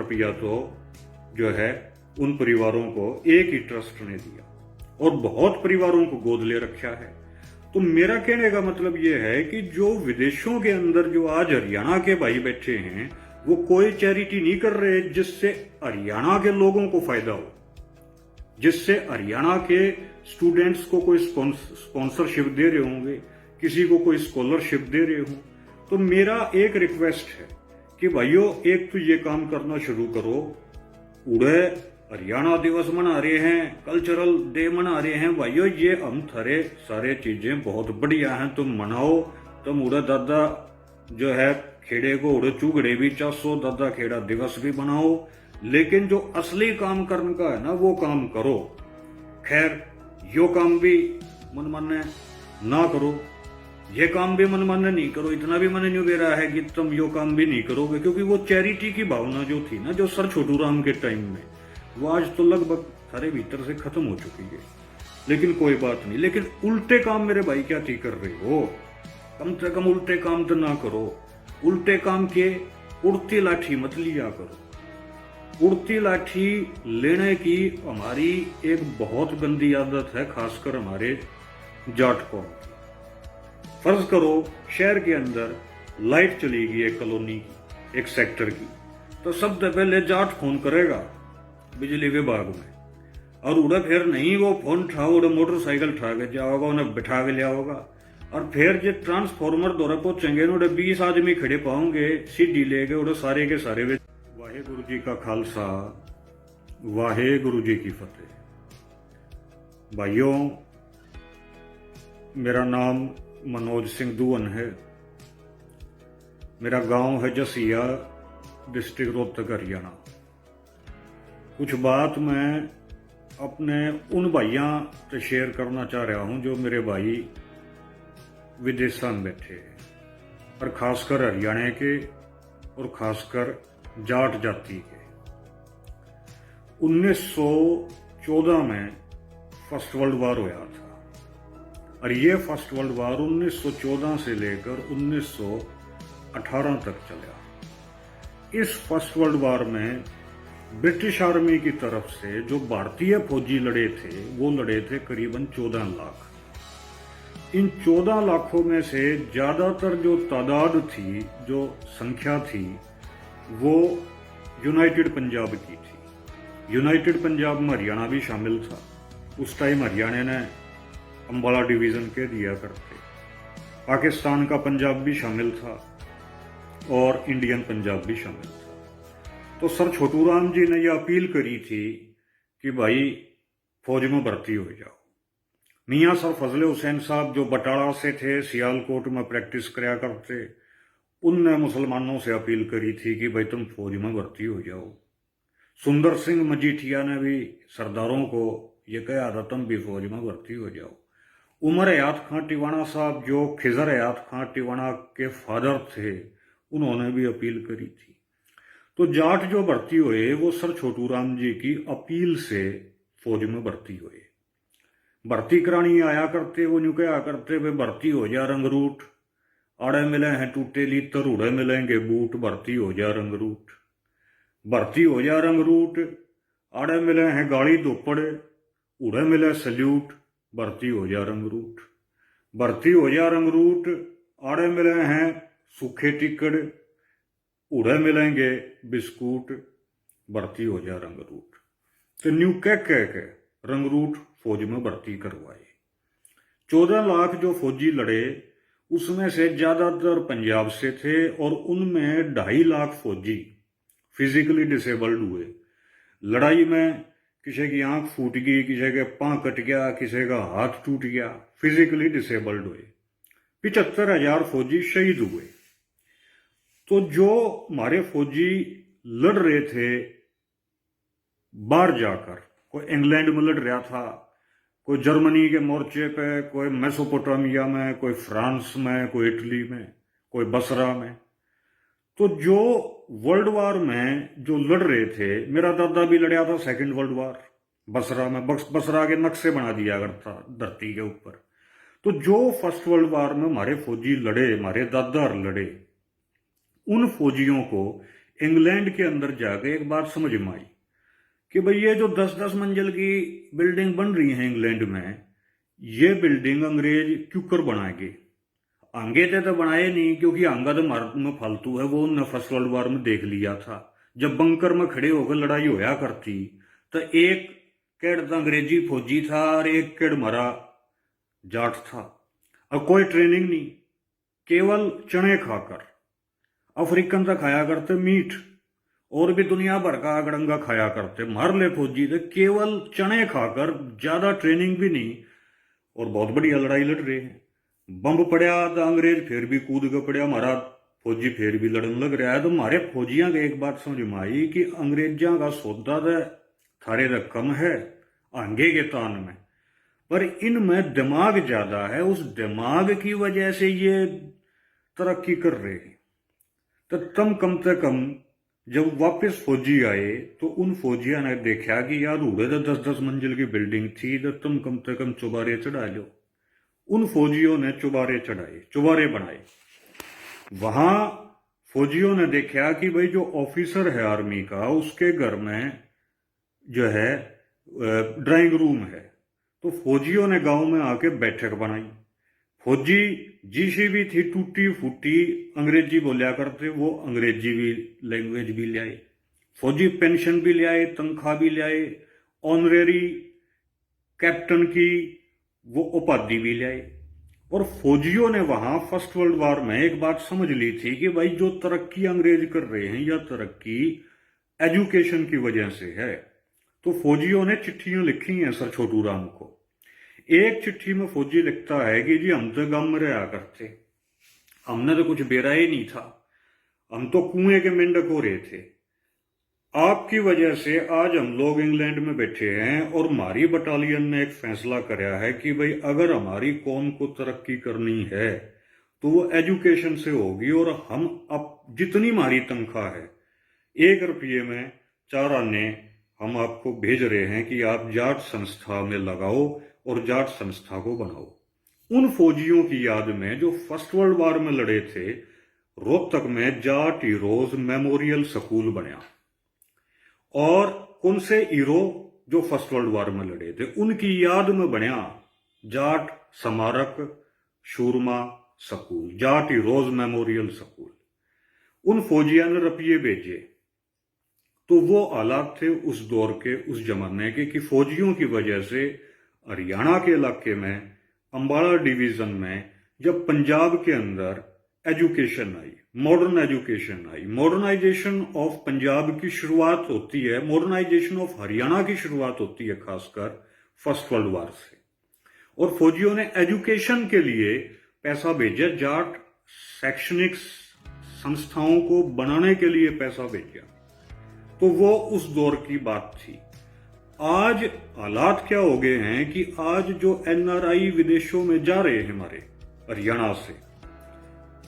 रुपया तो जो है उन परिवारों को एक ही ट्रस्ट ने दिया और बहुत परिवारों को गोद ले रखा है। तो मेरा कहने का मतलब यह है कि जो विदेशों के अंदर जो आज हरियाणा के भाई बैठे हैं वो कोई चैरिटी नहीं कर रहे जिससे हरियाणा के लोगों को फायदा हो, जिससे हरियाणा के स्टूडेंट्स को कोई स्पॉन्सरशिप दे रहे होंगे, किसी को कोई स्कॉलरशिप दे रहे हों। तो मेरा एक रिक्वेस्ट है कि भाइयों एक तो ये काम करना शुरू करो। उड़े हरियाणा दिवस मना रहे हैं, कल्चरल डे मना रहे हैं, भाइयों ये हम थारे सारे चीजें बहुत बढ़िया हैं, तुम मनाओ। तुम उड़े दादा जो है खेड़े को उड़े चुगड़े भी चासो, दादा खेड़ा दिवस भी बनाओ, लेकिन जो असली काम करने का है ना वो काम करो। खैर यो काम भी मनमाने ना करो, ये काम भी मनमाने नहीं करो, इतना भी मन नहीं दे रहा है कि तुम यो काम भी नहीं करोगे, क्योंकि वो चैरिटी की भावना जो थी ना, जो सर छोटू राम के टाइम में, वो आज तो लगभग सारे भीतर से खत्म हो चुकी है। लेकिन कोई बात नहीं, लेकिन उल्टे काम मेरे भाई क्या थी कर रहे हो? कम से कम उल्टे काम तो ना करो। उल्टे काम के उड़ती लाठी मत लिया करो। उड़ती लाठी लेने की हमारी एक बहुत गंदी आदत है, खासकर हमारे जाट कौम की। फर्ज करो शहर के अंदर लाइट चली गई एक कॉलोनी की, एक सेक्टर की, तो सबसे पहले जाट फोन करेगा बिजली विभाग में, और उड़े फिर नहीं वो फोन उठाओ, उड़े मोटरसाइकिल उठा के जाओगा, उन्हें बिठा के लिया होगा, और फिर जो ट्रांसफॉर्मर दौरे पहुंचेंगे उड़े 20 आदमी खड़े पाओगे सीढ़ी लेके, उड़े सारे के सारे। वाहे गुरु जी का खालसा, वाहे गुरु जी की फतेह। भाइयों, मेरा नाम मनोज सिंह दुवन है। मेरा गांव है जसिया, डिस्ट्रिक्ट रोहतक, हरियाणा। कुछ बात मैं अपने उन भाइयों से शेयर करना चाह रहा हूं जो मेरे भाई विदेशों में बैठे हैं, और खासकर हरियाणा के और खासकर जाट जाति के। 1914 में फर्स्ट वर्ल्ड वॉर हुआ था, और ये फर्स्ट वर्ल्ड वॉर 1914 से लेकर 1918 तक चला। इस फर्स्ट वर्ल्ड वॉर में ब्रिटिश आर्मी की तरफ से जो भारतीय फौजी लड़े थे वो लड़े थे करीबन 14 लाख। इन 14 लाखों में से ज्यादातर जो तादाद थी, जो संख्या थी, वो यूनाइटेड पंजाब की थी। यूनाइटेड पंजाब में हरियाणा भी शामिल था। उस टाइम हरियाणा ने अंबाला डिवीजन के दिया करते। पाकिस्तान का पंजाब भी शामिल था और इंडियन पंजाब भी शामिल था। तो सर छोटू राम जी ने यह अपील करी थी कि भाई फौज में भर्ती हो जाओ। मियाँ सर फजले हुसैन साहब जो बटाला से थे, सियालकोट में प्रैक्टिस कराया करते, उनने मुसलमानों से अपील करी थी कि भाई तुम फौज में भर्ती हो जाओ। सुंदर सिंह मजीठिया ने भी सरदारों को ये कहा था तुम भी फौज में भर्ती हो जाओ। उमर हयात खां टिवाणा साहब जो खिजर हयात खां टिवाणा के फादर थे, उन्होंने भी अपील करी थी। तो जाट जो भर्ती हुए वो सर छोटू राम जी की अपील से फौज में भर्ती हुए। भर्ती करानी आया करते, वो यूं कहा करते वे भर्ती हो जा रंगरूट, आड़े मिले हैं टूटे लीतर, उड़े मिलेंगे बूट, भर्ती हो जा रंगरूट। भर्ती हो जा रंगरूट, आड़े मिले हैं गाड़ी दोपड़, उड़े मिले सल्यूट, भर्ती हो जा रंगरूट। भर्ती हो जा रंगरूट, आड़े मिले हैं सूखे टिकड़, उड़े मिलेंगे बिस्कुट, भर्ती हो जा रंगरूट। तो न्यू कह के रंगरूट फौज में भर्ती करवाए। 14 लाख जो फौजी लड़े उसमें से ज्यादातर पंजाब से थे, और उनमें 2.5 लाख फौजी फिजिकली डिसेबल्ड हुए। लड़ाई में किसी की आंख फूट गई, किसी के पांव कट गया, किसी का हाथ टूट गया, फिजिकली डिसेबल्ड हुए। 75,000 फौजी शहीद हुए। तो जो हमारे फौजी लड़ रहे थे बाहर जाकर, कोई इंग्लैंड में लड़ रहा था, कोई जर्मनी के मोर्चे पे, कोई मेसोपोटामिया में, कोई फ्रांस में, कोई इटली में, कोई बसरा में। तो जो वर्ल्ड वॉर में जो लड़ रहे थे, मेरा दादा भी लड़ा था सेकंड वर्ल्ड वॉर बसरा में। बसरा के नक्शे बना दिया करता धरती के ऊपर। तो जो फर्स्ट वर्ल्ड वॉर में हमारे फौजी लड़े, हमारे दादा लड़े, उन फौजियों को इंग्लैंड के अंदर जाके एक बात समझ में आई कि भाई ये जो 10-10 मंजिल की बिल्डिंग बन रही है इंग्लैंड में, ये बिल्डिंग अंग्रेज क्यों कर बनाएंगे? आगे तो बनाए नहीं, क्योंकि आंगा तो भारत में फालतू है। वो उन्होंने फर्स्ट वर्ल्ड वॉर में देख लिया था, जब बंकर में खड़े होकर लड़ाई होया करती तो एक केड़ तो अंग्रेजी फौजी था और एक केड़ मरा जाट था। अब कोई ट्रेनिंग नहीं, केवल चने खाकर। अफ्रीकन तो खाया करते मीट, और भी दुनिया भर का अगड़ंगा खाया करते। मार ले फौजी थे केवल चने खाकर, ज्यादा ट्रेनिंग भी नहीं, और बहुत बढ़िया लड़ाई लड़ रहे हैं। बम पड़या तो अंग्रेज फिर भी कूद के पड़या, हमारा फौजी फिर भी लड़न लग रहा है। तो हमारे फौजियां का एक बात समझ में आई कि अंग्रेजा का सौदा तो थारे तक कम है आगे के तान में, पर इनमें दिमाग ज्यादा है। उस दिमाग की वजह से ये तरक्की कर रहे हैं। तो तुम कम से कम जब वापस फौजी आए तो उन फौजियों ने देखा कि यार उड़े तो 10-10 मंजिल की बिल्डिंग थी, तो तुम कम से कम चुबारे चढ़ा लो। उन फौजियों ने चुबारे चढ़ाए, चुबारे बनाए। वहां फौजियों ने देखा कि भाई जो ऑफिसर है आर्मी का, उसके घर में जो है ड्राइंग रूम है। तो फौजियों ने गांव में आके बैठक बनाई। फौजी जिसी भी थी टूटी फूटी अंग्रेजी बोलिया करते, वो अंग्रेजी भी लैंग्वेज भी ले आए। फौजी पेंशन भी ले आए, तनख्वाह भी ले आए, ऑनरेरी कैप्टन की वो उपाधि भी ले आए। और फौजियों ने वहां फर्स्ट वर्ल्ड वॉर में एक बात समझ ली थी कि भाई जो तरक्की अंग्रेज कर रहे हैं, या तरक्की एजुकेशन की वजह से है। तो फौजियों ने चिट्ठियां लिखी हैं सर छोटू राम को। एक चिट्ठी में फौजी लिखता है कि जी हम तो गांव में रहा करते, हमने तो कुछ बेरा ही नहीं था, हम तो कुएं के मेंढक हो रहे थे। आपकी वजह से आज हम लोग इंग्लैंड में बैठे हैं, और हमारी बटालियन ने एक फैसला कराया है कि भाई अगर हमारी कौम को तरक्की करनी है तो वो एजुकेशन से होगी। और हम अब जितनी हमारी तनख्वाह है 1 रुपये में 4 आने हम आपको भेज रहे हैं कि आप जाट संस्था में लगाओ और जाट संस्था को बनाओ। उन फौजियों की याद में जो फर्स्ट वर्ल्ड वॉर में लड़े थे, रोहतक में जाट हीरोज मेमोरियल स्कूल बना। और कौन से हीरो जो फर्स्ट वर्ल्ड वॉर में लड़े थे उनकी याद में बना जाट स्मारक शूरमा school, Jat heroes memorial school. उन फौजियों ने रुपये भेजे। तो वो हालात थे उस दौर के, उस जमाने के, कि फौजियों की वजह से हरियाणा के इलाके में अंबाला डिवीजन में जब पंजाब के अंदर एजुकेशन आई, मॉडर्न एजुकेशन आई, मॉडर्नाइजेशन ऑफ पंजाब की शुरुआत होती है, मॉडर्नाइजेशन ऑफ हरियाणा की शुरुआत होती है खासकर फर्स्ट वर्ल्ड वॉर से। और फौजियों ने एजुकेशन के लिए पैसा भेजा, जाट शैक्षणिक संस्थाओं को बनाने के लिए पैसा भेजा। तो वो उस दौर की बात थी। आज हालात क्या हो गए हैं कि आज जो एनआरआई विदेशों में जा रहे हैं हमारे हरियाणा से,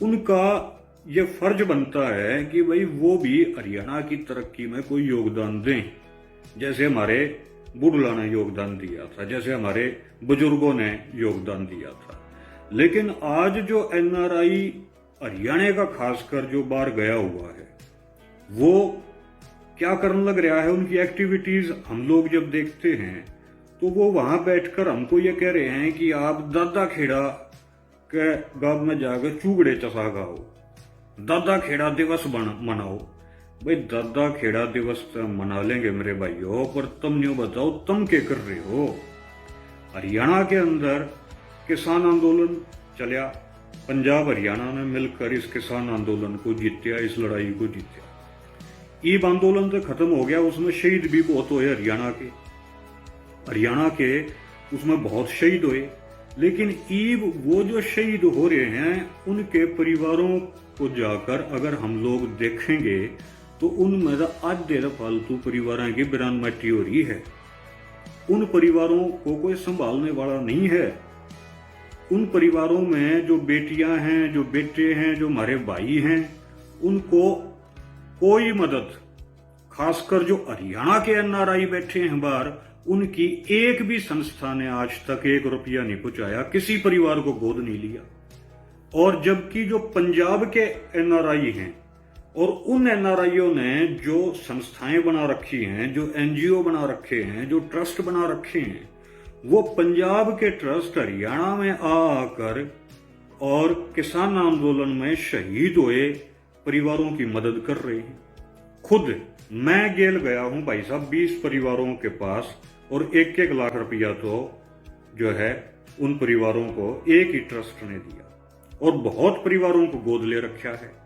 उनका ये फर्ज बनता है कि भाई वो भी हरियाणा की तरक्की में कोई योगदान दें, जैसे हमारे बुढ़ला ने योगदान दिया था, जैसे हमारे बुजुर्गों ने योगदान दिया था। लेकिन आज जो एनआरआई हरियाणा का खासकर जो बाहर गया हुआ है, वो क्या करने लग रहा है, उनकी एक्टिविटीज हम लोग जब देखते हैं तो वो वहां बैठकर हमको ये कह रहे हैं कि आप दादा खेड़ा के गांव में जाकर चूगड़े चसा गाओ, दादा खेड़ा दिवस मनाओ। भाई दादा खेड़ा दिवस तो मना लेंगे मेरे भाइयों, पर तुम नहीं बताओ तुम क्या कर रहे हो। हरियाणा के अंदर किसान आंदोलन चला, पंजाब हरियाणा ने मिलकर इस किसान आंदोलन को जीत्या, इस लड़ाई को जीत्या। ईब आंदोलन तो खत्म हो गया, उसमें शहीद भी बहुत हुए हरियाणा के उसमें बहुत शहीद हुए। लेकिन ईब वो जो शहीद हो रहे हैं उनके परिवारों को जाकर अगर हम लोग देखेंगे तो उनमें आधे फालतू परिवारों की बिरान मट्टी हो रही है। उन परिवारों को कोई संभालने वाला नहीं है। उन परिवारों में जो बेटियां हैं, जो बेटे हैं, जो हमारे भाई हैं, उनको कोई मदद, खासकर जो हरियाणा के एनआरआई बैठे हैं बाहर, उनकी एक भी संस्था ने आज तक 1 रुपया नहीं पहुंचाया, किसी परिवार को गोद नहीं लिया। और जबकि जो पंजाब के एनआरआई हैं और उन एनआरआईओ ने जो संस्थाएं बना रखी हैं, जो एनजीओ बना रखे हैं, जो ट्रस्ट बना रखे हैं, वो पंजाब के ट्रस्ट हरियाणा में आकर और किसान आंदोलन में शहीद हुए परिवारों की मदद कर रहे हैं। खुद मैं गेल गया हूं भाई साहब 20 परिवारों के पास, और 1-1 लाख रुपया तो जो है उन परिवारों को एक ही ट्रस्ट ने दिया, और बहुत परिवारों को गोद ले रखा है।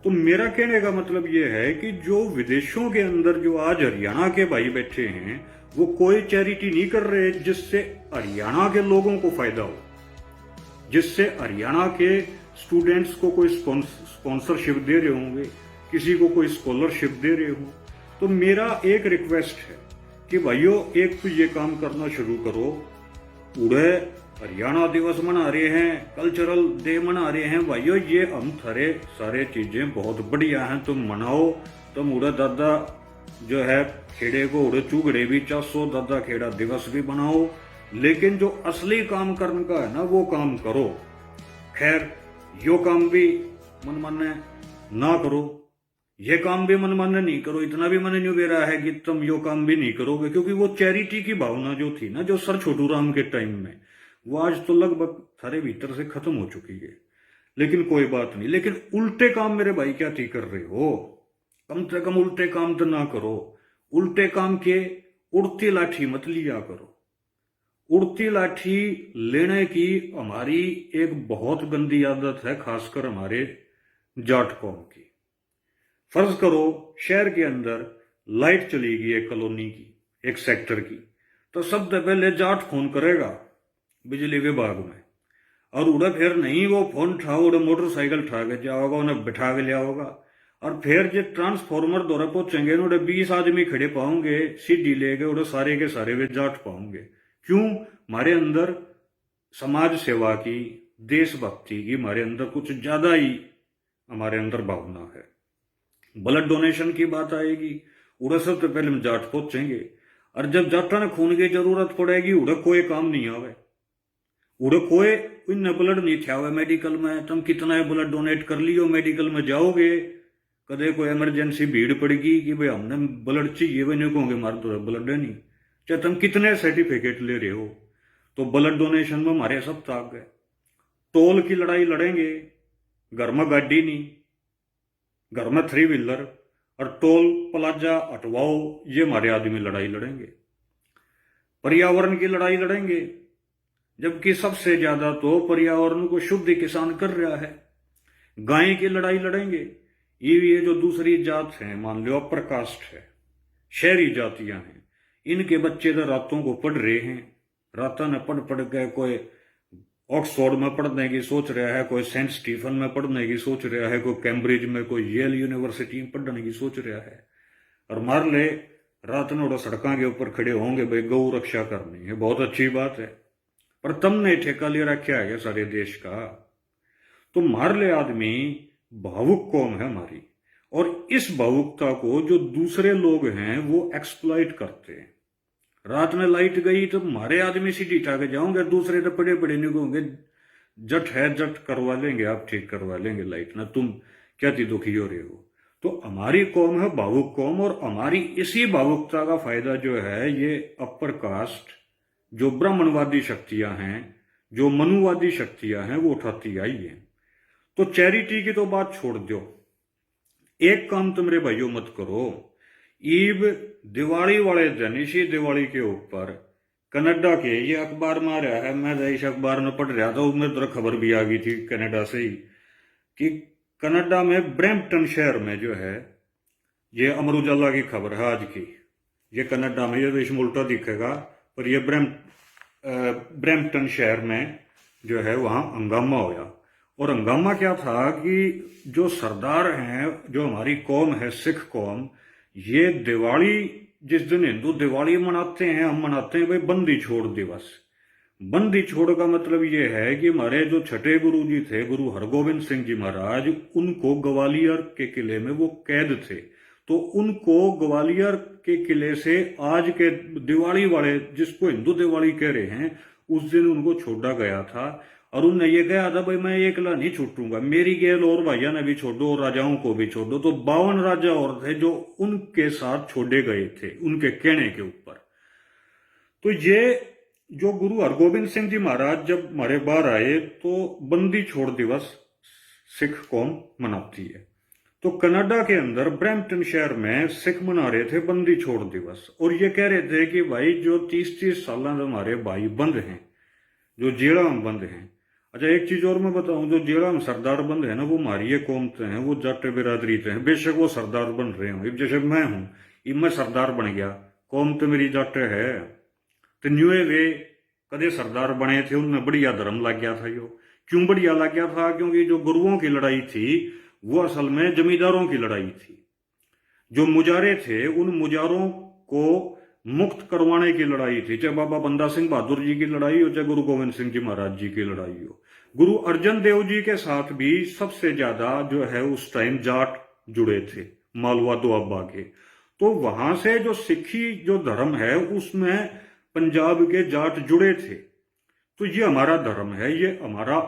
तो मेरा कहने का मतलब यह है कि जो विदेशों के अंदर जो आज हरियाणा के भाई बैठे हैं, वो कोई चैरिटी नहीं कर रहे जिससे हरियाणा के लोगों को फायदा हो, जिससे हरियाणा के स्टूडेंट्स को कोई स्पॉन्सरशिप दे रहे होंगे, किसी को कोई स्कॉलरशिप दे रहे हो। तो मेरा एक रिक्वेस्ट है कि भाइयों, एक तो ये काम करना शुरू करो। उड़े हरियाणा दिवस मना रहे हैं, कल्चरल डे मना रहे हैं, भाइयों ये हम थारे सारे चीजें बहुत बढ़िया हैं, तुम मनाओ। तुम उड़े दादा जो है खेड़े को उड़े चूगड़े भी 400 दादा खेड़ा दिवस भी बनाओ, लेकिन जो असली काम करने का है ना वो काम करो। खैर यो काम भी मन माने ना करो, ये काम भी मन माने नहीं करो, इतना भी मन नहीं बेरा है कि तुम यो काम भी नहीं करोगे, क्योंकि वो चैरिटी की भावना जो थी ना, जो सर छोटू राम के टाइम में, वो आज तो लगभग थारे भीतर से खत्म हो चुकी है। लेकिन कोई बात नहीं, लेकिन उल्टे काम मेरे भाई क्या थी कर रहे हो? कम से कम उल्टे काम तो ना करो। उल्टे काम के उड़ती लाठी मत लिया करो। उड़ती लाठी लेने की हमारी एक बहुत गंदी आदत है, खासकर हमारे जाट कौम की। फर्ज करो शहर के अंदर लाइट चली गई एक कॉलोनी की, एक सेक्टर की, तो सबसे पहले जाट फोन करेगा बिजली विभाग में, और उड़े फिर नहीं वो फोन उठाओ, उड़े मोटरसाइकिल उठा के जाओगा, उन्हें बिठा के लिया होगा, और फिर जो ट्रांसफॉर्मर द्वारा पहुंचेंगे उड़े 20 आदमी खड़े पाओगे, सीढ़ी लेके उड़े सारे के सारे वे जाट पाओगे। क्यों? हमारे अंदर समाज सेवा की, देशभक्ति की, हमारे अंदर कुछ ज्यादा ही हमारे अंदर भावना है। ब्लड डोनेशन की बात आएगी, उड़े सबसे पहले हम जाट पहुंचेंगे, और जब जाटा ने खून की जरूरत पड़ेगी उड़े कोई काम नहीं आवे, उड़े कोई इन ब्लड नहीं थिया हुआ मेडिकल में। तुम कितना ब्लड डोनेट कर लियो, मेडिकल में जाओगे, कदे कोई इमरजेंसी भीड़ पड़ेगी कि भाई हमने ब्लड चाहिए, वे नहीं कहोगे मार दो ब्लड है नहीं, चाहे तुम कितने सर्टिफिकेट ले रहे हो। तो ब्लड डोनेशन में हमारे सब ताक गए। टोल की लड़ाई लड़ेंगे, घर में गाड़ी नहीं, घर में 3 व्हीलर, और टोल प्लाजा हटवाओ, ये हमारे आदमी लड़ाई लड़ेंगे। पर्यावरण की लड़ाई लड़ेंगे, जबकि सबसे ज्यादा तो पर्यावरण को शुद्ध किसान कर रहा है। गाय की लड़ाई लड़ेंगे। ये जो दूसरी जात है, मान लो अपर कास्ट है, शहरी जातियां हैं, इनके बच्चे तो रातों को पढ़ रहे हैं, रातों ने पढ़ पढ़ के कोई ऑक्सफोर्ड में पढ़ने की सोच रहा है, कोई सेंट स्टीफन में पढ़ने की सोच रहा है, कोई कैम्ब्रिज में, कोई येल यूनिवर्सिटी में पढ़ने की सोच रहा है, और मार ले रात में सड़कों के ऊपर खड़े होंगे भाई गौ रक्षा करनी है। बहुत अच्छी बात है, पर तुमने ठेका ले रखा है सारे देश का। तो मार ले आदमी भावुक कौम है हमारी, और इस भावुकता को जो दूसरे लोग हैं वो एक्सप्लॉइट करते हैं। रात में लाइट गई तो हमारे आदमी सीढ़ी उठा के जाओगे, दूसरे तो पड़े पड़े नहीं होंगे, जट है जट करवा लेंगे, आप ठीक करवा लेंगे लाइट ना, तुम क्या थी दुखी हो रहे हो। तो हमारी कौम है भावुक कौम, और हमारी इसी भावुकता का फायदा जो है ये अपर कास्ट, जो ब्राह्मणवादी शक्तियां हैं, जो मनुवादी शक्तियां हैं, वो उठाती आई है। तो चैरिटी की तो बात छोड़ दो, एक काम तो मेरे भाइयों मत करो। ईब दिवाली वाले दिन, इसी दिवाली के ऊपर कनाडा के, ये अखबार में आ रहा है, मैं इस अखबार में पढ़ रहा था, उसमें तो खबर भी आ गई थी कनाडा से ही, कि कनाडा में ब्रैम्पटन शहर में जो है, ये अमर उजाला की खबर है आज की, ये कनाडा में, ये इसमें उल्टा दिखेगा, पर ये ब्रैम्पटन शहर में जो है वहां हंगामा होया। और हंगामा क्या था कि जो सरदार हैं, जो हमारी कौम है सिख कौम, ये दिवाली जिस दिन हिंदू दिवाली मनाते हैं, हम मनाते हैं भाई बंदी छोड़ दिवस। बंदी छोड़ का मतलब ये है कि हमारे जो छठे गुरु जी थे, गुरु हरगोविंद सिंह जी महाराज, उनको ग्वालियर के किले में वो कैद थे, तो उनको ग्वालियर के किले से आज के दिवाली वाले, जिसको हिंदू दिवाली कह रहे हैं, उस दिन उनको छोड़ा गया था। और उनने ये कहा था भाई मैं एकला नहीं छूटूंगा, मेरी गेल और भैया ने भी छोड़ो और राजाओं को भी छोड़ो। तो 52 राजा और थे जो उनके साथ छोड़े गए थे उनके कहने के ऊपर। तो ये जो गुरु हरगोबिंद सिंह जी महाराज जब हमारे बाहर आए तो बंदी छोड़ दिवस सिख कौम मनाती है। तो कनाडा के अंदर ब्रैम्पटन शहर में सिख मना रहे थे बंदी छोड़ दिवस, और ये कह रहे थे कि भाई जो 30-30 साल हमारे भाई बंद हैं, जो जेड़ा में बंद हैं। अच्छा एक चीज और मैं बताऊं, जो जेड़ा में सरदार बंद है ना वो हमारी ये कौम से हैं, वो जाट बिरादरी से हैं। बेशक वो सरदार बन रहे हो, जैसे मैं हूं, अब मैं सरदार बन गया, कौम तो मेरी जाट है। तो न्यूए वे कदे सरदार बने थे, उनमें बढ़िया धर्म लग गया था। यो क्यों बढ़िया लग गया था? क्योंकि जो गुरुओं की लड़ाई थी वो असल में जमींदारों की लड़ाई थी। जो मुजारे थे उन मुजारों को मुक्त करवाने की लड़ाई थी, चाहे बाबा बंदा सिंह बहादुर जी की लड़ाई हो, चाहे गुरु गोविंद सिंह जी महाराज जी की लड़ाई हो। गुरु अर्जन देव जी के साथ भी सबसे ज्यादा जो है उस टाइम जाट जुड़े थे, मालवा दोआबा के। तो वहां से जो सिखी जो धर्म है उसमें पंजाब के जाट जुड़े थे। तो ये हमारा धर्म है, ये हमारा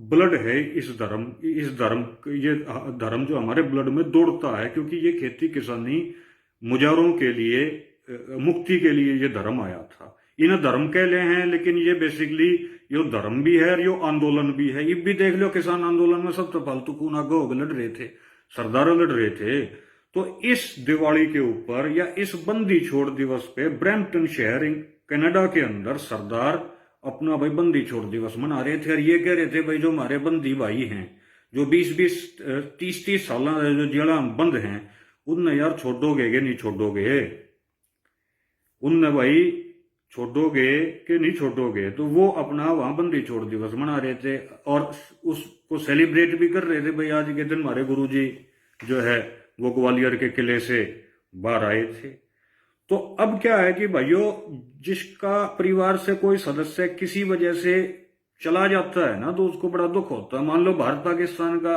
ब्लड है। इस धर्म ये धर्म जो हमारे ब्लड में दौड़ता है, क्योंकि ये खेती किसानी मुजारों के लिए मुक्ति के लिए ये धर्म आया था। इन धर्म कह ले हैं, लेकिन ये बेसिकली यो धर्म भी है और यो आंदोलन भी है। ये भी देख लो, किसान आंदोलन में सबसे फालतू खून आगे हो लड़ रहे थे, सरदार लड़ रहे थे। तो इस दिवाली के ऊपर या इस बंदी छोड़ दिवस पे ब्रैम्पटन शहर कनाडा के अंदर सरदार अपना भाई बंदी छोड़ दिवस मना रहे थे। और ये कह रहे थे भाई जो हमारे बंदी भाई हैं, जो 20-20 30-30 साल जो जेड़ा बंद हैं, उनने यार छोड़ोगे कि नहीं छोड़ोगे? उनने भाई छोड़ोगे कि नहीं छोड़ोगे? तो वो अपना वहां बंदी छोड़ दिवस मना रहे थे और उसको सेलिब्रेट भी कर रहे थे। भाई आज के दिन हमारे गुरुजी जो है वो ग्वालियर के किले से बाहर आए थे। तो अब क्या है कि भाइयों, जिसका परिवार से कोई सदस्य किसी वजह से चला जाता है ना, तो उसको बड़ा दुख होता है। मान लो भारत पाकिस्तान का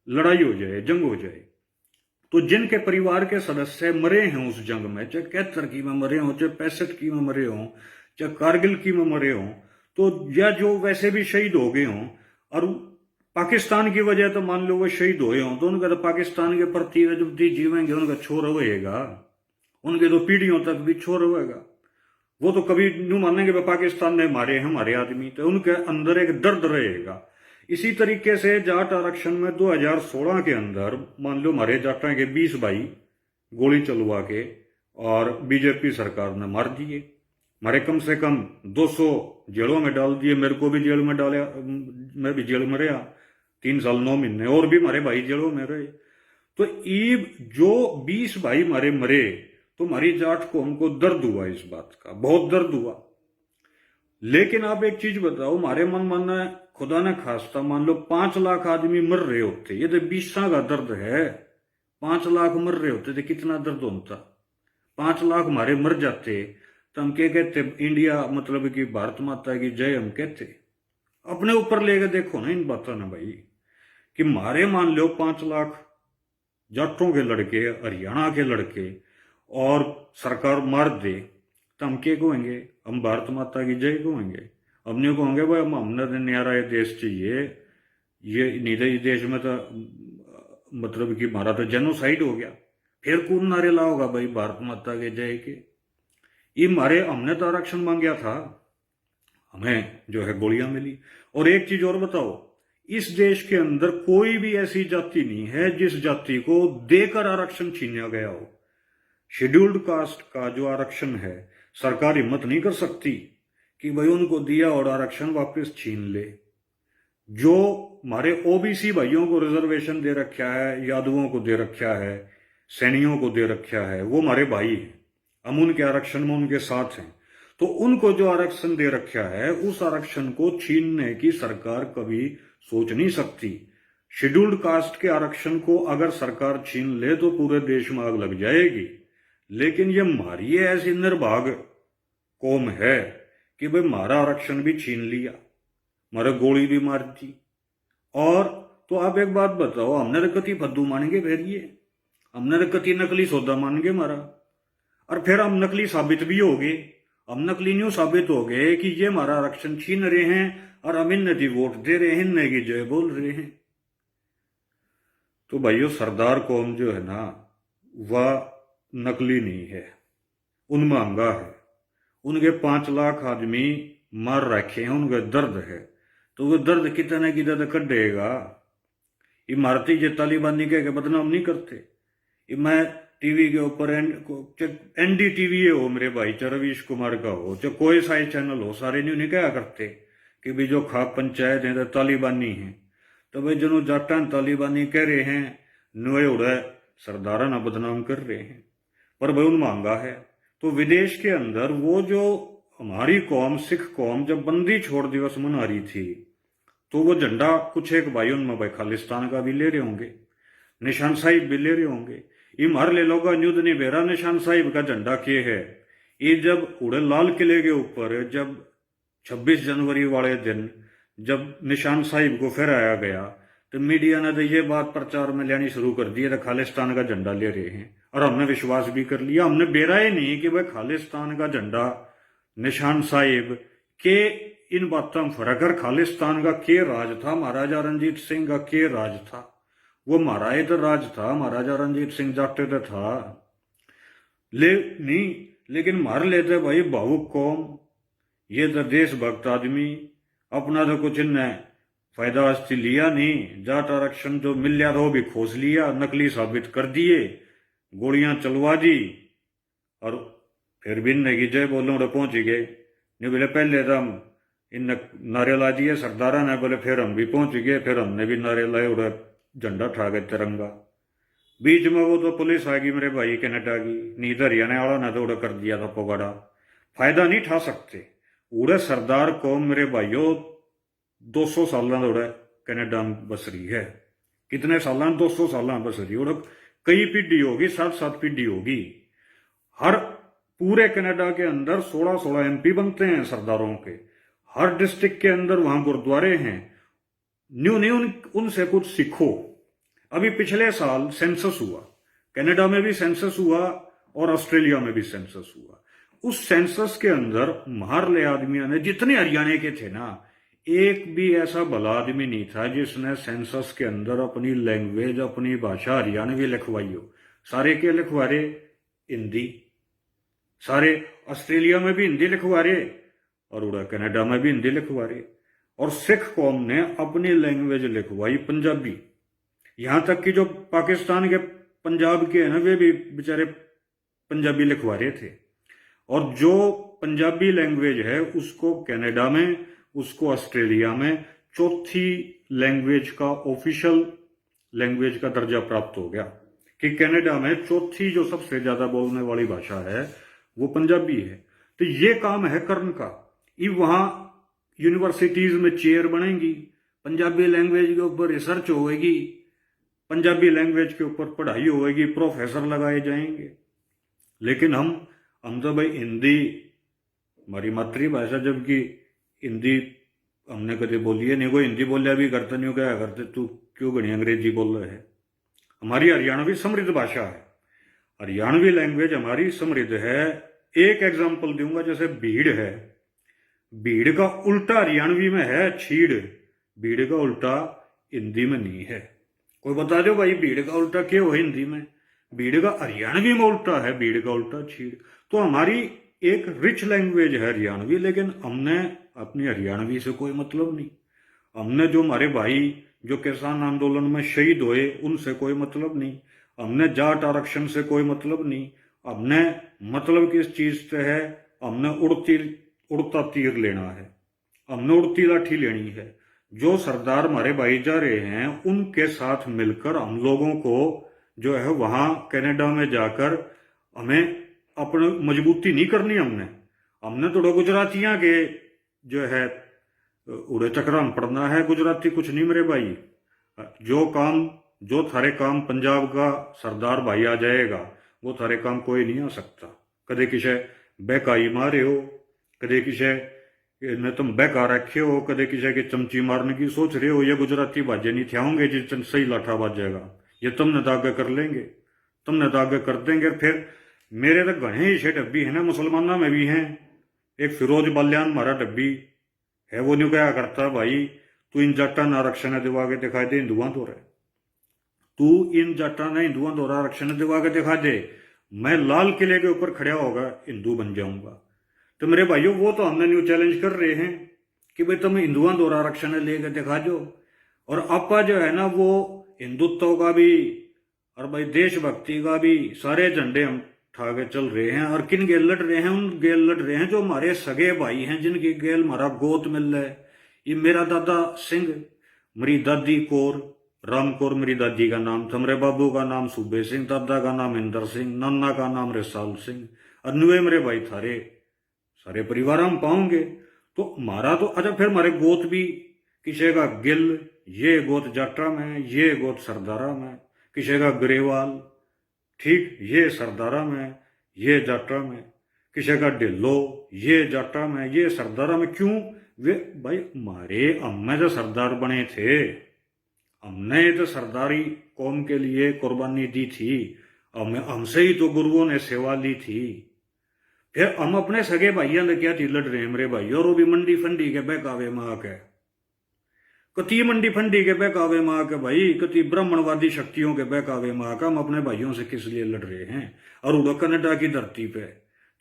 लड़ाई हो जाए, जंग हो जाए, तो जिनके परिवार के सदस्य मरे हैं उस जंग में, चाहे 71 की में मरे हों, चाहे 65 की में मरे हों, चाहे कारगिल की में मरे हों, तो या जो वैसे भी शहीद हो गए हों, और पाकिस्तान की वजह तो मान लो वो शहीद हुए हों, तो उनका तो पाकिस्तान के प्रति जब जीवेंगे उनका छोर होएगा, उनके तो पीढ़ियों तक भी छोर होएगा। वो तो कभी यूं मानेंगे पाकिस्तान ने मारे हैं हमारे आदमी, तो उनके अंदर एक दर्द रहेगा। इसी तरीके से जाट आरक्षण में 2016 के अंदर मान लो हमारे जाटा के 20 भाई गोली चलवा के और बीजेपी सरकार ने मार दिए। हमारे कम से कम 200 जेलों में डाल दिए, मेरे को भी जेल में डाला, मैं भी जेल में रहा 3 साल 9 महीने, और भी हमारे भाई जेलों में रहे। तो ईब जो 20 भाई हमारे मरे, तो हमारी जाट को हमको दर्द हुआ, इस बात का बहुत दर्द हुआ। लेकिन आप एक चीज बताओ, हमारे मन मानना है खुदा ने खास्ता मान लो 5 लाख आदमी मर रहे होते, ये तो 20 का दर्द है। 5 लाख मर रहे होते तो कितना दर्द होता? 5 लाख हमारे मर जाते तो हम क्या कहते? इंडिया मतलब कि भारत माता की जय हम कहते। अपने ऊपर लेके देखो ना इन बातों ने भाई, कि मारे मान लो 5 लाख जाटों के लड़के, हरियाणा के लड़के, और सरकार मार दे, तो हम क्या कहेंगे? हम भारत माता की जय कहेंगे? हम नहीं कहेंगे भाई हमने न्यारा ये देश चाहिए, ये नहीं देश में तो मतलब कि हमारा तो जेनोसाइड हो गया। फिर कौन नारे लाओगा भाई भारत माता के जय के? ये हमारे, हमने तो आरक्षण मांगा था, हमें जो है गोलियां मिली। और एक चीज और बताओ, इस देश के अंदर कोई भी ऐसी जाति नहीं है जिस जाति को देकर आरक्षण छीना गया हो। शेड्यूल्ड कास्ट का जो आरक्षण है, सरकार हिम्मत नहीं कर सकती कि भाई उनको दिया और आरक्षण वापस छीन ले। जो हमारे ओबीसी भाइयों को रिजर्वेशन दे रखा है, यादवों को दे रखा है, सैनियों को दे रखा है, वो हमारे भाई हैं, हम उनके आरक्षण में उनके साथ हैं। तो उनको जो आरक्षण दे रखा है, उस आरक्षण को छीनने की सरकार कभी सोच नहीं सकती। शेड्यूल्ड कास्ट के आरक्षण को अगर सरकार छीन ले तो पूरे देश में आग लग जाएगी। लेकिन ये हमारी ऐसी निर्भाग कौम है कि भाई हमारा आरक्षण भी छीन लिया, हमारा गोली भी मार दी। और तो आप एक बात बताओ, हमने तो कति फद्दू मानेंगे? फिर ये हमने तो कति नकली सौदा मानेंगे हमारा, और फिर हम नकली साबित भी हो गए। हम नकली न्यू साबित हो गए कि ये हमारा आरक्षण छीन रहे हैं और हम इन नदी वोट दे रहे हैं, इनने की जय बोल रहे हैं। तो भाइयों, सरदार कौम जो है ना, वह नकली नहीं है, उनमें अंगा है। उनके 5 लाख आदमी मार रखे हैं, उनका दर्द है, तो वो दर्द कितने की दर्द कटेगा। इमारती जे तालिबानी के बदनाम नहीं करते। मैं टीवी के ऊपर NDTV हो मेरे भाई, चाहे रवीश कुमार का हो, चाहे कोई सा चैनल हो, सारे न्यू नहीं क्या करते कि भाई जो खाप पंचायत है तो तालिबानी है। तो भाई जनो जाटान तालिबानी कह रहे हैं, नुए उड़े सरदारा ना बदनाम कर रहे हैं, पर भाई उन मांगा है। तो विदेश के अंदर वो जो हमारी कौम, सिख कौम, जब बंदी छोड़ दिवस मना रही थी, तो वो झंडा कुछ एक भाई उनमें भाई खालिस्तान का भी ले रहे होंगे, निशान साहिब भी ले रहे होंगे। इम हर ले लोग युद्ध नहीं बेरा निशान साहिब का झंडा के है। ये जब उड़े लाल किले के ऊपर जब 26 जनवरी वाले दिन जब निशान साहिब को फहराया गया, तो मीडिया ने तो ये बात प्रचार में लेनी शुरू कर दी है, खालिस्तान का झंडा ले रहे हैं। और हमने विश्वास भी कर लिया, हमने बेरा ही नहीं कि भाई खालिस्तान का झंडा, निशान साहिब के इन बातों में फर्क है। खालिस्तान का के राज था, महाराजा रंजीत सिंह का के राज था, वो महाराज तो राज था, महाराजा रंजीत सिंह जाते तो था नहीं, लेकिन मार लेते भाई भावुक कौम, ये तो देशभक्त आदमी, अपना तो कुछ इनने फायदा अस्ती लिया नहीं। जाट आरक्षण जो मिल लिया था वो भी खोस लिया, नकली साबित कर दिए, गोलियां चलवा दी, और फिर भी इनने की जय बोलो पहुंच गए। नहीं बोले पहले तो हम इन नारे ला दिए सरदारा ने, बोले फिर हम भी पहुंच गए, फिर हमने भी नारे लाए, उड़ा झंडा ठा गए तिरंगा। बीच में वो तो पुलिस आ गई मेरे भाई कनाडा की, नींद हरियाणा वाला ने तो उड़ा कर दिया था पगड़ा। फायदा नहीं ठा सकते। उड़े सरदार कौम मेरे भाइयों 200 साल उड़े कनाडा में बस रही है। कितने साल? 200 साल बस रही। उड़ कई पीढ़ी होगी, 7 पीढ़ी होगी। हर पूरे कनाडा के अंदर 16 MP बनते हैं सरदारों के। हर डिस्ट्रिक्ट के अंदर वहां गुरुद्वारे हैं। न्यू नहीं उनसे कुछ सीखो। अभी पिछले साल सेंसस हुआ, कनाडा में भी सेंसस हुआ और ऑस्ट्रेलिया में भी सेंसस हुआ। उस सेंसस के अंदर मारले आदमियों ने, जितने हरियाणा के थे ना, एक भी ऐसा भला आदमी नहीं था जिसने सेंसस के अंदर अपनी लैंग्वेज, अपनी भाषा हरियाणवी लिखवाई हो। सारे के लिखवा रहे हिंदी, सारे ऑस्ट्रेलिया में भी हिंदी लिखवा रहे और उड़ा कनाडा में भी हिंदी लिखवा रहे। और सिख कौम ने अपनी लैंग्वेज लिखवाई पंजाबी। यहां तक कि जो पाकिस्तान के पंजाब के हैं ना, वे भी बेचारे पंजाबी लिखवा रहे थे। और जो पंजाबी लैंग्वेज है उसको कनाडा में, उसको ऑस्ट्रेलिया में चौथी लैंग्वेज का, ऑफिशियल लैंग्वेज का दर्जा प्राप्त हो गया कि कनाडा में चौथी जो सबसे ज्यादा बोलने वाली भाषा है वो पंजाबी है। तो ये काम है कर्ण का। ये वहां यूनिवर्सिटीज में चेयर बनेंगी, पंजाबी लैंग्वेज के ऊपर रिसर्च होगी, पंजाबी लैंग्वेज के ऊपर पढ़ाई होगी, प्रोफेसर लगाए जाएंगे। लेकिन हम तो भाई हिंदी हमारी मातृभाषा, जबकि हिंदी हमने कभी बोली है नहीं। कोई हिंदी बोलिया भी करते नहीं, क्या करते तू क्यों घनी अंग्रेजी बोल रहे है। हमारी हरियाणवी समृद्ध भाषा है, हरियाणवी लैंग्वेज हमारी समृद्ध है। एक एग्जाम्पल दूंगा, जैसे भीड़ है, भीड़ का उल्टा हरियाणवी में है छीड़, भीड़ का उल्टा हिंदी में नहीं है। कोई बता दो भाई भीड़ का उल्टा क्यों है हिंदी में? भीड़ का हरियाणवी में उल्टा है, भीड़ का उल्टा छीड़। तो हमारी एक रिच लैंग्वेज है हरियाणवी, लेकिन हमने अपनी हरियाणवी से कोई मतलब नहीं। हमने जो हमारे भाई जो किसान आंदोलन में शहीद हुए उनसे कोई मतलब नहीं। हमने जाट आरक्षण से कोई मतलब नहीं। हमने मतलब किस चीज से है? हमने उड़ता तीर लेना है, हमने उड़ती लाठी लेनी है। जो सरदार हमारे भाई जा रहे हैं उनके साथ मिलकर हम लोगों को जो है वहां कनाडा में जाकर हमें अपनी मजबूती नहीं करनी। हमने थोड़ा गुजरातियां के जो है उड़े चक्रा में पड़ना है। गुजराती कुछ नहीं मेरे भाई। जो थारे काम पंजाब का सरदार भाई आ जाएगा वो थारे काम कोई नहीं आ सकता। कदे किसे बहकाई मारे हो, कदे किसे ने तुम बहका रखे हो, कदे किसे के चमची मारने की सोच रहे हो। ये गुजराती बाजे नहीं थे होंगे जिस सही लाठा बाजेगा। ये तुमने तो आगे कर लेंगे, तुमने तो आगे कर देंगे। फिर मेरे तो घने ही सेठ भी है ना, मुसलमाना में भी हैं, एक फिरोज बल्यान हमारा डब्बी है, वो न्यू क्या करता, भाई तू इन जट्टा ने आरक्षण दिवा के दिखाई दे हिंदुआ तो रहे, तू इन जट्टा ने हिंदुआ तो आरक्षण दिवा के दिखा दे, मैं लाल किले के ऊपर खड़ा होगा हिंदू बन जाऊंगा। तो मेरे भाइयों वो तो हमने न्यू चैलेंज कर रहे हैं कि भाई तुम हिंदुआ द्वारा आरक्षण लेकर दिखा दो। और आपा जो है ना वो हिंदुत्व का भी और भाई देशभक्ति का भी सारे झंडे हम उठा के चल रहे हैं। और किन गेल लड़ रहे हैं? उन गेल लड़ रहे हैं जो हमारे सगे भाई हैं, जिनकी गेल हमारा गोत मिल रहा है। ये मेरा दादा सिंह, मेरी दादी कौर, राम कौर मेरी दादी का नाम था, मेरे बाबू का नाम सूबे सिंह, दादा का नाम इंदर सिंह, नाना का नाम रिसाल सिंह, और नुए मेरे भाई थारे सारे परिवार हम पाओगे। तो हमारा तो अच्छा, फिर हमारे गोत भी किसी का गिल, ये गोत जाटा में, ये गोत सरदारा में, किसी का ग्रेवाल, ठीक, ये सरदारा में, ये जाटा में, किसी का ढिल्लो, ये जाटा में, ये सरदारा में। क्यों? वे भाई हमारे अम्मे जो सरदार बने थे, हमने तो सरदारी कौम के लिए कुर्बानी दी थी, हमसे ही तो गुरुओं ने सेवा ली थी। फिर हम अपने सगे भाइयों ने क्या थी लड़ रहे हैं मेरे भाई, और वो भी मंडी फंडी के बहकावे माँ के, कति मंडी फंडी के बहकावे माँ के भाई, कति ब्राह्मणवादी शक्तियों के बहकावे माँ का। हम अपने भाइयों से किस लिए लड़ रहे हैं? और उड़ो कनाडा की धरती पे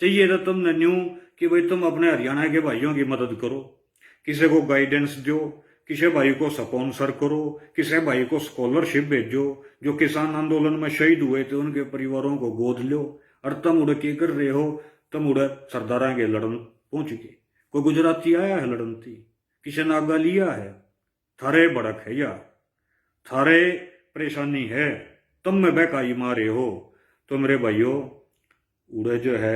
चाहिए तो तुमने न्यू कि भाई तुम अपने हरियाणा के भाइयों की मदद करो, किसी को गाइडेंस दो, किसी भाई को स्पॉन्सर करो, किसी भाई को स्कॉलरशिप भेजो, जो किसान आंदोलन में शहीद हुए थे उनके परिवारों को गोद लो। और तुम उड़े की कर रहे हो? तुम उड़े सरदारा के लड़न पहुंच गए। कोई गुजराती आया है लड़न थी, किसी नागा लिया है, थारे भड़क है या थारे परेशानी है, तुम में बहकाई मारे हो। तो मेरे भाइयों उड़े जो है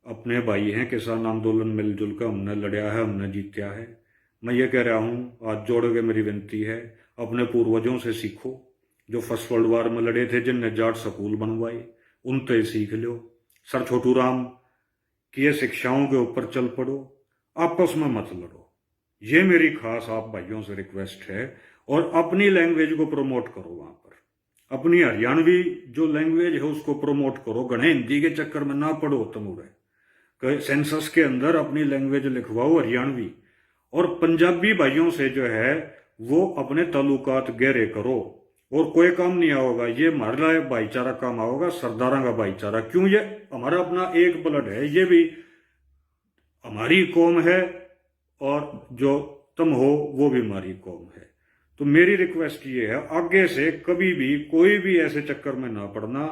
अपने भाई हैं, किसान आंदोलन मिलजुल कर हमने लड़ा है, हमने जीता है। मैं ये कह रहा हूँ, हाथ जोड़ के मेरी विनती है, अपने पूर्वजों से सीखो जो फर्स्ट वर्ल्ड वार में लड़े थे, जिनने जाट स्कूल बनवाए, उनसे सीख लो। सर छोटू राम की ये शिक्षाओं के ऊपर चल पड़ो, आपस में मत लड़ो। ये मेरी खास आप भाइयों से रिक्वेस्ट है। और अपनी लैंग्वेज को प्रमोट करो, वहां पर अपनी हरियाणवी जो लैंग्वेज है उसको प्रमोट करो। गणे हिंदी के चक्कर में ना पड़ो तुम उड़े, सेंसस के अंदर अपनी लैंग्वेज लिखवाओ हरियाणवी। और पंजाबी भाइयों से जो है वो अपने ताल्लुकात गहरे करो। और कोई काम नहीं आओगा, ये हमारा भाईचारा काम आओगा, सरदारा का भाईचारा। क्यों? ये हमारा अपना एक ब्लड है, ये भी हमारी कौम है, और जो तुम हो वो भी हमारी कौम है। तो मेरी रिक्वेस्ट ये है, आगे से कभी भी कोई भी ऐसे चक्कर में ना पड़ना।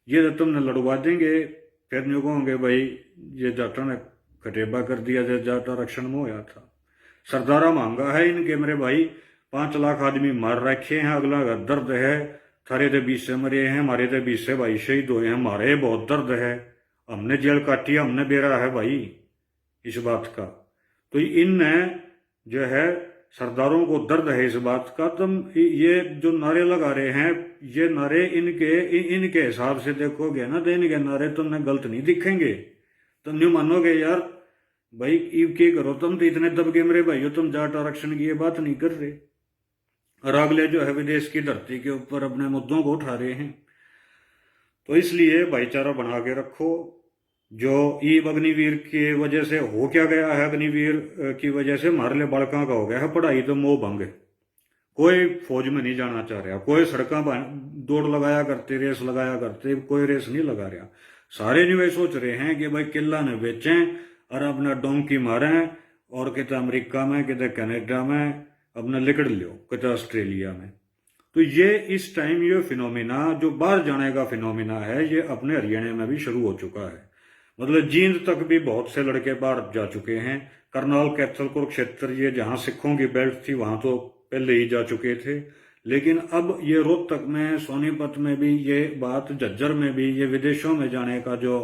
ये तो तुमने लड़वा देंगे, फिर नहीं कहोगे भाई ये जाटा ने कटेबा कर दिया, जो जाट आरक्षण में होया था। सरदारा महंगा है इनके मेरे भाई, 5 लाख आदमी मार रखे हैं, अगला का दर्द है। थारे तो 20 से मरे हैं, हमारे तो 20 से भाई शहीद हुए हैं, हमारे बहुत दर्द है, हमने जेल काटी, हमने बेरा है भाई इस बात का। तो इन जो है सरदारों को दर्द है इस बात का। तुम ये जो नारे लगा रहे हैं, ये नारे इनके हिसाब से देखोगे ना, तो इनके नारे तुमने गलत नहीं दिखेंगे। तुम नहीं मानोगे यार भाई क्या करो, तुम तो इतने दबके मेरे भाइयों, तुम जाट आरक्षण की ये बात नहीं कर रहे, और अगले जो है विदेश की धरती के ऊपर अपने मुद्दों को उठा रहे हैं। तो इसलिए भाईचारा बना के रखो। जो ईब अग्निवीर की वजह से हो क्या गया है, अग्निवीर की वजह से हमारे लिए बालका का हो गया है पढ़ाई तो मोह भंग। कोई फौज में नहीं जाना चाह रहा, कोई सड़कों दौड़ लगाया करते, रेस लगाया करते, कोई रेस नहीं लगा रहा। सारे नहीं वे सोच रहे हैं कि भाई किला ने बेचें और अपना डोंकी मारें, और कितने अमेरिका में, कितने कनाडा में अपना लिकड़ लो, कितने ऑस्ट्रेलिया में। तो ये इस टाइम ये फिनोमिना जो बाहर जाने का फिनोमिना है, ये अपने हरियाणा में भी शुरू हो चुका है। मतलब जींद तक भी बहुत से लड़के बाहर जा चुके हैं। करनाल, कैथल, कुरुक्षेत्र, ये जहां सिखों की बेल्ट थी वहां तो पहले ही जा चुके थे। लेकिन अब ये रोहतक में, सोनीपत में भी ये बात, झज्जर में भी ये विदेशों में जाने का जो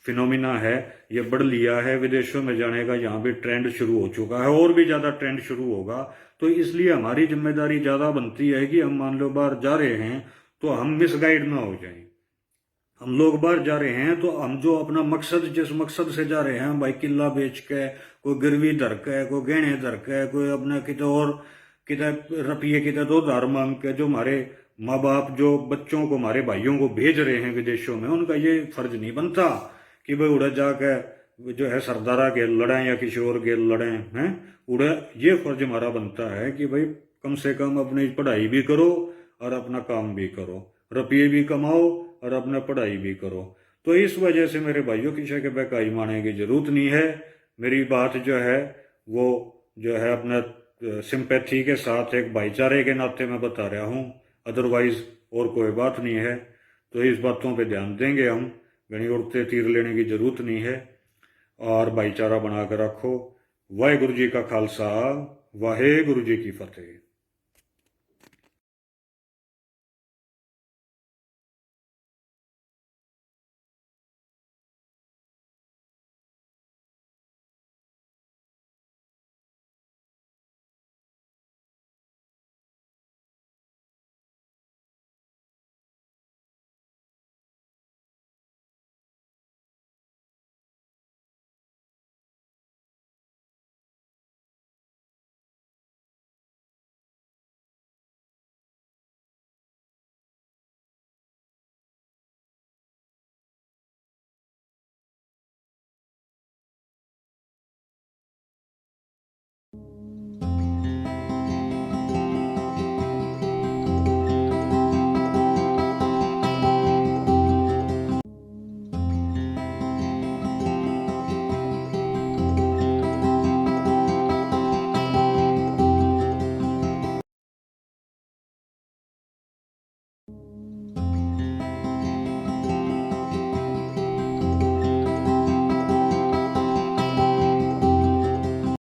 फिनोमिना है ये बढ़ लिया है। विदेशों में जाने का यहाँ भी ट्रेंड शुरू हो चुका है, और भी ज्यादा ट्रेंड शुरू होगा। तो इसलिए हमारी जिम्मेदारी ज्यादा बनती है कि हम मान लो बाहर जा रहे हैं तो हम मिसगाइड ना हो जाएं। हम लोग बाहर जा रहे हैं तो हम जो अपना मकसद, जिस मकसद से जा रहे हैं, भाई किला बेच के, कोई गिरवी धर के, कोई गहने धर के, कोई अपना कितने और कितने रुपये कितने तो उधार मांग के, जो हमारे माँ बाप जो बच्चों को, हमारे भाइयों को भेज रहे हैं विदेशों में, उनका ये फर्ज नहीं बनता कि भाई उड़ा जाके जो है सरदारा गेल लड़ें या किसी और गेल लड़ें हैं, उड़े ये फर्ज हमारा बनता है कि भाई कम से कम अपनी पढ़ाई भी करो और अपना काम भी करो, रुपये भी कमाओ और अपना पढ़ाई भी करो। तो इस वजह से मेरे भाइयों किसी के बहकाई मारने की जरूरत नहीं है। मेरी बात जो है वो जो है अपना सिंपैथी के साथ एक भाईचारे के नाते मैं बता रहा हूँ, अदरवाइज और कोई बात नहीं है। तो इस बातों पे ध्यान देंगे हम, घनी उड़ते तीर लेने की जरूरत नहीं है और भाईचारा बना कर रखो। वाहेगुरु जी का खालसा, वाहेगुरु जी की फतेह।